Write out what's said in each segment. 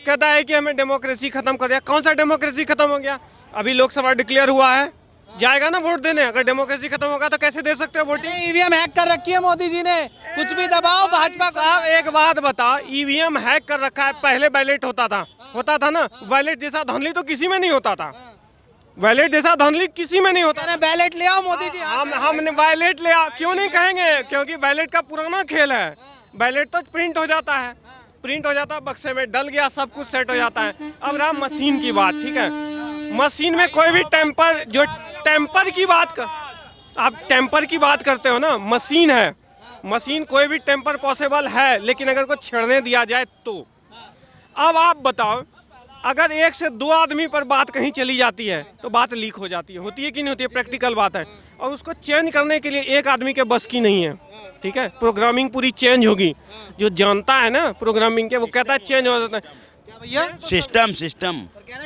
कहता है कि हमें डेमोक्रेसी खत्म कर दिया। कौन सा डेमोक्रेसी खत्म हो गया? अभी लोकसभा डिक्लेयर हुआ है, जाएगा ना वोट देने। अगर डेमोक्रेसी खत्म होगा तो कैसे दे सकते हो वोटिंग? ईवीएम हैक कर रखी है मोदी जी ने, कुछ भी दबाओ भाजपा को। साहब एक बात बताओ, ईवीएम हैक कर रखा है। पहले बैलेट होता था ना। बैलेट जैसा धांधली तो किसी में नहीं होता था। बैलेट जैसा धांधली किसी में नहीं होता। बैलेट ले आओ मोदी जी। हमने बैलेट ले आ, क्यों नहीं कहेंगे? क्योंकि बैलेट का पुराना खेल है। बैलेट तो प्रिंट हो जाता है, बक्से में डल गया, सब कुछ सेट हो जाता है। अब रहा मशीन की बात, ठीक है। मशीन में कोई भी टेम्पर की बात कर, आप टेम्पर की बात करते हो ना, मशीन है। मशीन कोई भी टेम्पर पॉसिबल है, लेकिन अगर को छेड़ने दिया जाए तो। अब आप बताओ, अगर एक से दो आदमी पर बात कहीं चली जाती है तो बात लीक हो जाती है। होती है कि नहीं होती है? प्रैक्टिकल बात है। और उसको चेंज करने के लिए एक आदमी के बस की नहीं है, ठीक है। प्रोग्रामिंग पूरी चेंज होगी। जो जानता है ना प्रोग्रामिंग के, वो कहता है चेंज हो जाता है। भैया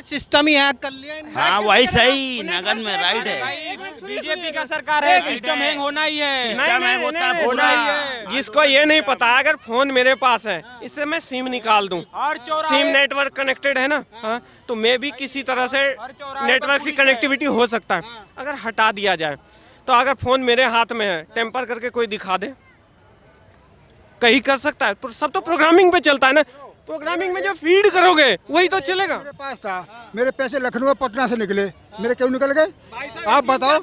सिस्टम ही हैक कर लिया इन्होंने। हाँ वही सही, नगन में राइट है। बीजेपी का सरकार है, सिस्टम हैंग होना ही है। होना ही है। जिसको ये नहीं पता है, अगर फोन मेरे पास है, इससे मैं सिम निकाल दूं, सिम नेटवर्क कनेक्टेड है ना, हाँ, तो मैं भी किसी तरह से नेटवर्क की कनेक्टिविटी हो सकता है। अगर हटा दिया जाए तो अगर फोन मेरे हाथ में है, टेम्पर करके कोई दिखा दे, कहीं कर सकता है। सब तो प्रोग्रामिंग पे चलता है ना। प्रोग्रामिंग में जो फीड करोगे वही तो चलेगा। मेरे पास था, मेरे पैसे लखनऊ और पटना से निकले, मेरे क्यों निकल गए? आप बताओ।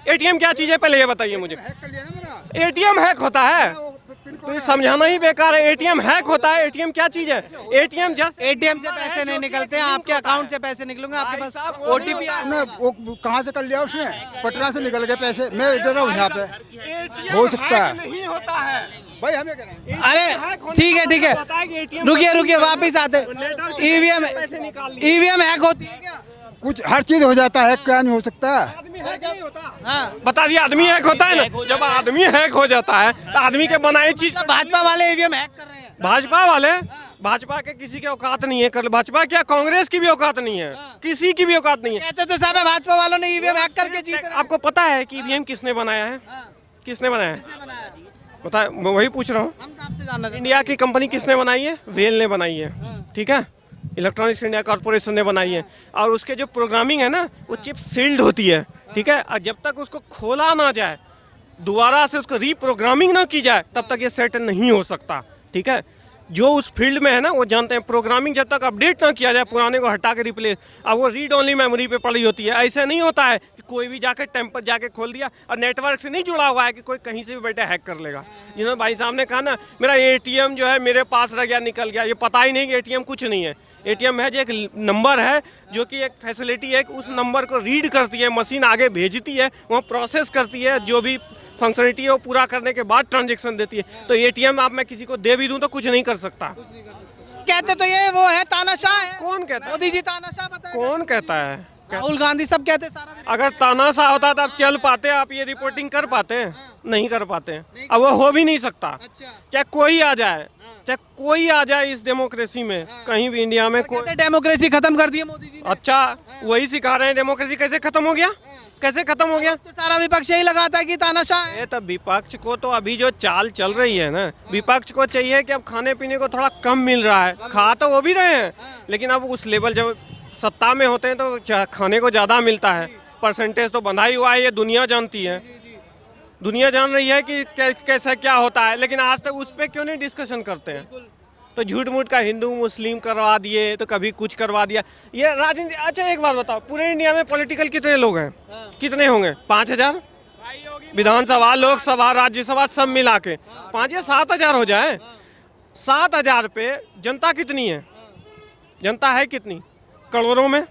एटीएम क्या चीज है, पहले ये बताइए मुझे। हैक कर लिया ना मेरा। एटीएम हैक होता है तो समझाना ही बेकार है। एटीएम हैक होता है। एटीएम क्या चीज है? एटीएम जस्ट एटीएम से पैसे नहीं निकलते हैं, आपके अकाउंट से पैसे निकलेंगे, आपके पास ओटीपी। वो कहाँ से कर लिया उसने? पटना से निकल गए पैसे। मैं इधर हूँ यहाँ पे, हो सकता है। नहीं होता है भाई, हमें करें। अरे ठीक है, रुकिए वापिस आते। ईवीएम हैक होती है क्या? कुछ हर चीज हो जाता है, क्या नहीं हो सकता? हाँ, बता दिया, आदमी हैक होता है ना। जब आदमी हैक हो जाता है तो आदमी के बनाई चीज। भाजपा वाले ईवीएम हैक कर रहे हैं। भाजपा के किसी के औकात नहीं है। कर भाजपा क्या, कांग्रेस की भी औकात नहीं है, किसी की भी औकात नहीं है। कहते तो साहब भाजपा वालों ने ईवीएम हैक करके जीत। आपको पता है कि ईवीएम किसने बनाया है? किसने बनाया है पता? मैं वही पूछ रहा हूँ। हम तो आपसे जानना चाहते हैं। इंडिया की कंपनी किसने बनाई है? वेल ने बनाई है, ठीक है। इलेक्ट्रॉनिक्स इंडिया कॉर्पोरेशन ने बनाई है। और उसके जो प्रोग्रामिंग है ना, वो चिप सील्ड होती है, ठीक है। और जब तक उसको खोला ना जाए, दोबारा से उसको रीप्रोग्रामिंग ना की जाए, तब तक ये सेट नहीं हो सकता, ठीक है। जो उस फील्ड में है ना, वो जानते हैं प्रोग्रामिंग जब तक अपडेट ना किया जाए, पुराने को हटा के रिप्लेस, अब वो रीड ओनली मेमोरी पे पड़ी होती है। ऐसे नहीं होता है कि कोई भी जाके टेम्पर जाके खोल दिया और नेटवर्क से नहीं जुड़ा हुआ है कि कोई कहीं से भी बैठे हैक कर लेगा। जिन्होंने भाई साहब ने कहा ना, मेरा एटीएम जो है मेरे पास रह गया, निकल गया, ये पता ही नहीं कि एटीएम कुछ नहीं है। एटीएम है जो एक नंबर है, जो कि एक फैसिलिटी है कि उस नंबर को रीड करती है मशीन, आगे भेजती है, वहाँ प्रोसेस करती है, जो भी फंक्शनलिटी है वो पूरा करने के बाद ट्रांजैक्शन देती है। तो एटीएम आप मैं किसी को दे भी दूं तो कुछ नहीं कर सकता। कहते तो ये वो है तानाशाह है। कौन कहता है? मोदी जी तानाशाह बताया। कौन कहता है? राहुल गांधी सब कहते हैं सारा। अगर तानाशाह होता तो आप चल पाते, आप ये रिपोर्टिंग कर पाते? नहीं कर पाते। अब वो हो भी नहीं सकता। चाहे कोई आ जाए इस डेमोक्रेसी में, कहीं भी इंडिया में कोई। डेमोक्रेसी खत्म कर दी है मोदी जी ने। अच्छा, वही सिखा रहे हैं। डेमोक्रेसी कैसे खत्म हो गया? कैसे खत्म हो गया? तो सारा विपक्ष यही लगाता है कि तानाशाह है। ये तो विपक्ष को तो अभी जो चाल चल रही है ना, विपक्ष को चाहिए कि अब खाने पीने को थोड़ा कम मिल रहा है। खा तो वो भी रहे हैं, लेकिन अब उस लेवल जब सत्ता में होते हैं तो खाने को ज़्यादा मिलता है। परसेंटेज तो बंधा ही हुआ है, ये दुनिया जानती है। दुनिया जान रही है कि कैसा क्या होता है, लेकिन आज तक उस पर क्यों नहीं डिस्कशन करते हैं? तो झूठ मूठ का हिंदू मुस्लिम करवा दिए, तो कभी कुछ करवा दिया, ये राजनीति। अच्छा एक बात बताओ, पूरे इंडिया में पॉलिटिकल कितने लोग हैं? कितने होंगे? 5000 विधानसभा, लोकसभा, राज्यसभा सब मिला के 5 या 7 हजार हो जाए। 7 हजार पे जनता कितनी है? जनता है कितनी? करोड़ों में।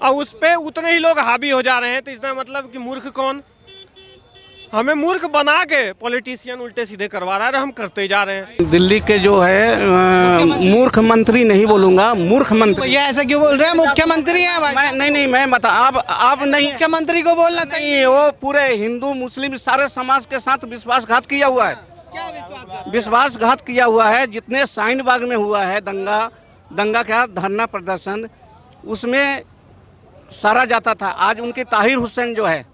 और उस पे उतने ही लोग हावी हो जा रहे हैं, तो इसका मतलब कि मूर्ख कौन? हमें मूर्ख बना के पॉलिटिशियन उल्टे सीधे करवा रहा है, हम करते जा रहे हैं। दिल्ली के जो है मूर्ख मंत्री नहीं बोलूंगा, मूर्ख मंत्री। ये ऐसा क्यों बोल रहे हैं? मुख्यमंत्री है भाई। नहीं मैं बता, आप नहीं, मुख्यमंत्री को बोलना चाहिए। वो पूरे हिंदू मुस्लिम सारे समाज के साथ विश्वासघात किया हुआ है। क्या विश्वासघात किया हुआ है। जितने शाहीन बाग में हुआ है दंगा क्या धरना प्रदर्शन, उसमें सारा जाता था। आज उनके ताहिर हुसैन जो है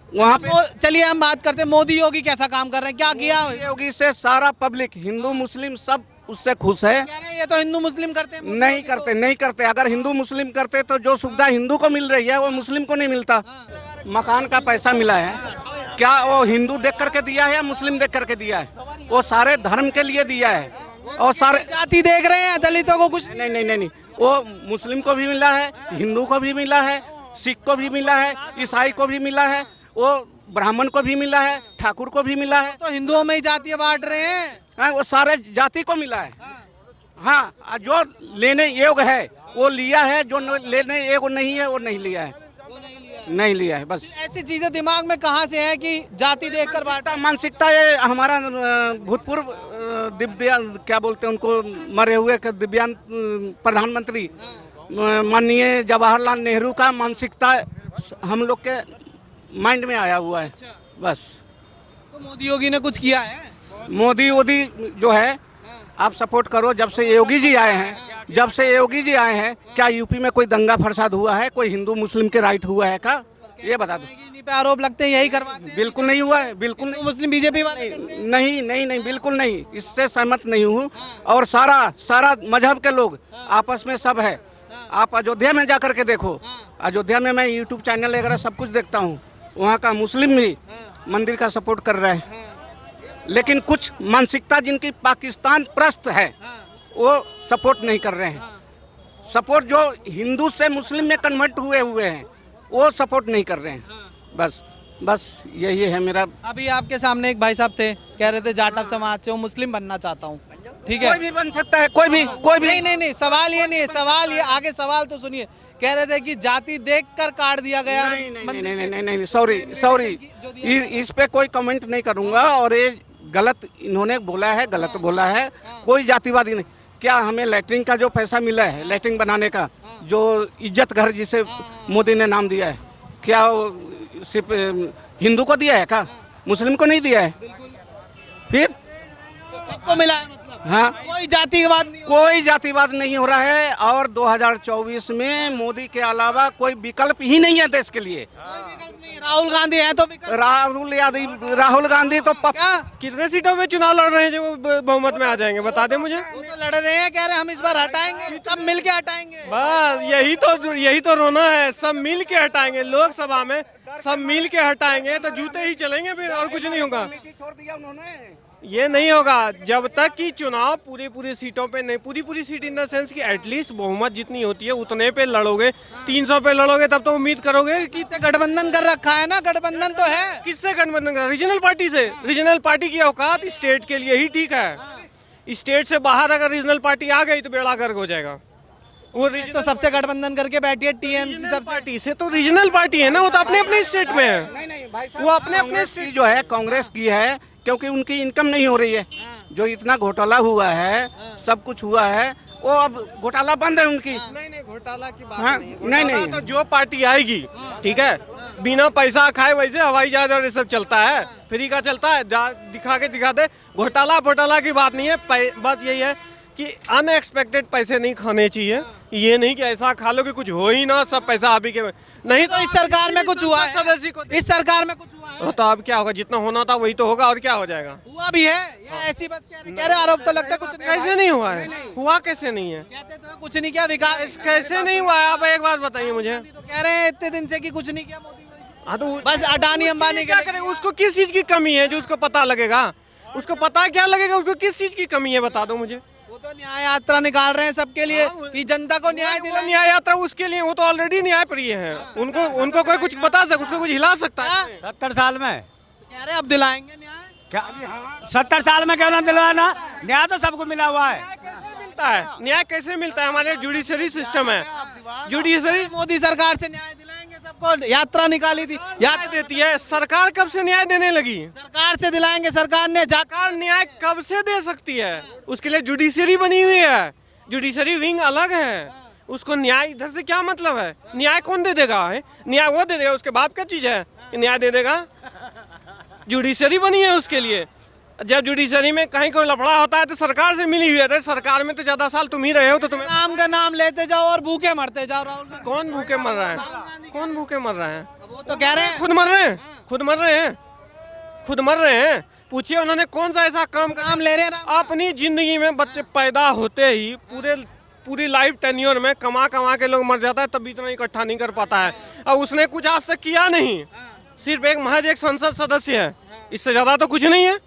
वहाँ पे। चलिए हम बात करते हैं, मोदी योगी कैसा काम कर रहे हैं, क्या किया? योगी से सारा पब्लिक, हिंदू मुस्लिम सब उससे खुश है। कह रहे हैं ये तो हिंदू मुस्लिम करते हैं। नहीं करते, नहीं करते। अगर हिंदू मुस्लिम करते तो जो सुविधा हिंदू को मिल रही है वो मुस्लिम को नहीं मिलता। मकान का पैसा मिला है, क्या वो हिंदू देख करके दिया है या मुस्लिम देख करके दिया है? वो सारे धर्म के लिए दिया है। और सारे जाति देख रहे हैं, दलितों को कुछ नहीं नहीं नहीं नहीं, वो मुस्लिम को भी मिला है, हिंदू को भी मिला है, सिख को भी मिला है, ईसाई को भी मिला है, वो ब्राह्मण को भी मिला है, ठाकुर को भी मिला है। तो हिंदुओं में ही जातियां बांट रहे हैं। हाँ, वो सारे जाति को मिला है। हाँ, जो लेने योग्य है वो लिया है, जो लेने योग्य नहीं है वो नहीं लिया है, नहीं लिया है। बस ऐसी चीजें दिमाग में कहाँ से है कि जाति देखकर बांटा? मानसिकता ये हमारा भूतपूर्व दिव्या क्या बोलते हैं उनको, मरे हुए दिव्यांग प्रधानमंत्री माननीय जवाहरलाल नेहरू का मानसिकता हम लोग के माइंड में आया हुआ है। बस तो मोदी योगी ने कुछ किया है? मोदी वोदी जो है आप सपोर्ट करो। जब से योगी जी आए हैं, जब से योगी जी आए हैं, क्या यूपी में कोई दंगा फसाद हुआ है? कोई हिंदू मुस्लिम के राइट हुआ है क्या? ये बता दो। इन्हीं पे आरोप लगते हैं, यही करवाते हैं। बिल्कुल नहीं हुआ है, बिल्कुल नहीं। मुस्लिम बीजेपी वाले करते हैं। नहीं नहीं नहीं, बिल्कुल नहीं, इससे सहमत नहीं हूँ। और सारा मजहब के लोग आपस में सब है। आप अयोध्या में जा करके देखो, अयोध्या में मैं यूट्यूब चैनल वगैरह सब कुछ देखता हूँ, वहाँ का मुस्लिम भी मंदिर का सपोर्ट कर रहा है। लेकिन कुछ मानसिकता जिनकी पाकिस्तान प्रस्त है वो सपोर्ट नहीं कर रहे हैं। सपोर्ट जो हिंदू से मुस्लिम में कन्वर्ट हुए हैं वो सपोर्ट नहीं कर रहे हैं। बस यही है मेरा। अभी आपके सामने एक भाई साहब थे, कह रहे थे जाटव समाज से, वो मुस्लिम बनना चाहता हूँ। ठीक है, कोई भी बन सकता है, कोई भी नहीं, सवाल ये नहीं है, सवाल ये आगे सवाल तो सुनिए। कह रहे थे कि जाति देखकर काट दिया गया। नहीं, सॉरी, इस पे कोई कमेंट नहीं करूंगा। और ये गलत इन्होंने बोला है, गलत बोला है। कोई जातिवादी नहीं। क्या हमें लैट्रिन का जो पैसा मिला है, लैट्रिन बनाने का, जो इज्जत घर जिसे मोदी ने नाम दिया है, क्या वो सिर्फ हिंदू को दिया है क्या? मुस्लिम को नहीं दिया है? फिर सबको मिला है, मतलब हाँ, कोई जातिवाद नहीं। कोई जातिवाद नहीं हो रहा है। और 2024 में मोदी के अलावा कोई विकल्प ही नहीं है देश के लिए। कोई विकल्प नहीं है। राहुल गांधी है तो विकल्प। राहुल गांधी तो क्या कितने सीटों पे चुनाव लड़ रहे हैं जो बहुमत में आ जाएंगे, बता दे मुझे। वो तो लड़ रहे हैं, कह रहे हैं हम इस बार हटाएंगे, सब मिल के हटाएंगे। बस यही तो रोना है। सब मिल के हटाएंगे, लोकसभा में सब मिल के हटाएंगे तो जूते ही चलेंगे, फिर और कुछ नहीं होगा। छोड़ दिया उन्होंने। ये नहीं होगा जब तक कि चुनाव पूरी सीटों पे नहीं, पूरी सीट इन द सेंस कि एटलीस्ट बहुमत जितनी होती है उतने पे लड़ोगे। 300 पे लड़ोगे तब तो उम्मीद करोगे कि से गठबंधन कर रखा है ना, गठबंधन तो है। किससे गठबंधन करा? रीजनल पार्टी से। रीजनल पार्टी की औकात स्टेट के लिए ही ठीक है। स्टेट से बाहर अगर रीजनल पार्टी आ गई तो बेड़ा गर्क हो जाएगा। वो तो सबसे गठबंधन करके बैठी है टीएमसी। रीजनल सबसे पार्टी से तो रीजनल पार्टी है ना, वो तो अपने अपने स्टेट में है। नहीं भाई साहब, वो अपने कांग्रेस की जो है, कांग्रेस की है, क्योंकि उनकी इनकम नहीं हो रही है। जो इतना घोटाला हुआ है, सब कुछ हुआ है, वो अब घोटाला बंद है उनकी। नहीं घोटाला की बात हाँ, नहीं तो जो पार्टी आएगी, ठीक है, बिना पैसा खाए वैसे हवाई जहाज और ये सब चलता है, फ्री का चलता है, दिखा दे। घोटाला की बात नहीं है। बात यही है कि अनएक्सपेक्टेड पैसे नहीं खाने चाहिए। ये नहीं कि ऐसा खा लो कि कुछ हो ही ना, सब पैसा आप ही के। नहीं तो इस सरकार में कुछ हुआ है, इस सरकार में कुछ हुआ है। तो अब क्या होगा? जितना होना था वही तो होगा, और क्या हो जाएगा? हुआ भी है या ऐसी बस कह रहे आरोप तो लगता है कुछ नहीं। कैसे नहीं हुआ है? हुआ कैसे नहीं है? कहते तो कुछ नहीं किया, विकास कैसे नहीं हुआ है? आप एक बात बताइए मुझे। तो कह रहे हैं इतने दिन से कि कुछ नहीं किया मोदी। हाँ तो बस अडानी अंबानी क्या करे? उसको किस चीज की कमी है जो उसको पता लगेगा? उसको पता क्या लगेगा? उसको किस चीज की कमी है बता दो मुझे। वो तो न्याय यात्रा निकाल रहे हैं सबके लिए कि जनता को न्याय दिलाएं। न्याय यात्रा उसके लिए, वो तो ऑलरेडी न्याय प्रिय है। उनको कोई कुछ बता सकता, उसको कुछ हिला सकता है? 70 साल में कह रहे अब दिलाएंगे न्याय। क्या 70 साल में क्यों ना दिलवाना? न्याय तो सबको मिला हुआ है। न्याय कैसे मिलता है? हमारे जुडिशरी सिस्टम है। जुडिशरी मोदी सरकार से न्याय दिलाएंगे सबको। यात्रा निकाली थी, न्याय देती है सरकार। कब से न्याय देने लगी? सरकार से दिलाएंगे। सरकार ने सरकार न्याय कब से दे सकती है? उसके लिए जुडिशरी बनी हुई है। जुडिशरी विंग अलग है। उसको न्याय इधर से क्या मतलब है? न्याय कौन दे देगा? है न्याय वो दे देगा, उसके बाप क्या चीज है न्याय दे देगा? जुडिशरी बनी है उसके लिए। जब जुडिशरी में कहीं कोई लफड़ा होता है तो सरकार से मिली हुई है। सरकार में तो ज्यादा साल तुम ही रहे हो, तो तुम्हें नाम का नाम लेते जाओ और भूखे मरते जाओ। राहुल गांधी कौन भूखे मर रहा है? कौन भूखे मर रहा है? वो तो कह रहे हैं खुद मर रहे हैं। पूछिए उन्होंने कौन सा ऐसा काम करा। नाम ले रहे हैं ना। अपनी जिंदगी में बच्चे पैदा होते ही पूरी लाइफ टेन्योर में कमा कमा के लोग मर जाता है, तब भी इतना इकट्ठा नहीं कर पाता है। और उसने कुछ आज तक किया नहीं, सिर्फ महज एक संसद सदस्य है, इससे ज्यादा तो कुछ नहीं है।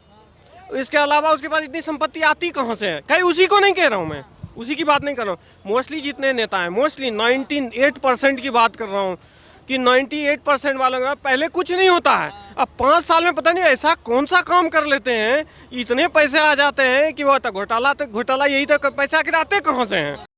इसके अलावा उसके पास इतनी संपत्ति आती कहाँ से है? कहीं उसी को नहीं कह रहा हूँ मैं, उसी की बात नहीं कर रहा हूँ। मोस्टली जितने नेता हैं, मोस्टली 98% की बात कर रहा हूँ कि 98% वालों का पहले कुछ नहीं होता है, अब 5 साल में पता नहीं ऐसा कौन सा काम कर लेते हैं, इतने पैसे आ जाते हैं कि वो घोटाला यही तो पैसा गिराते कहाँ से हैं।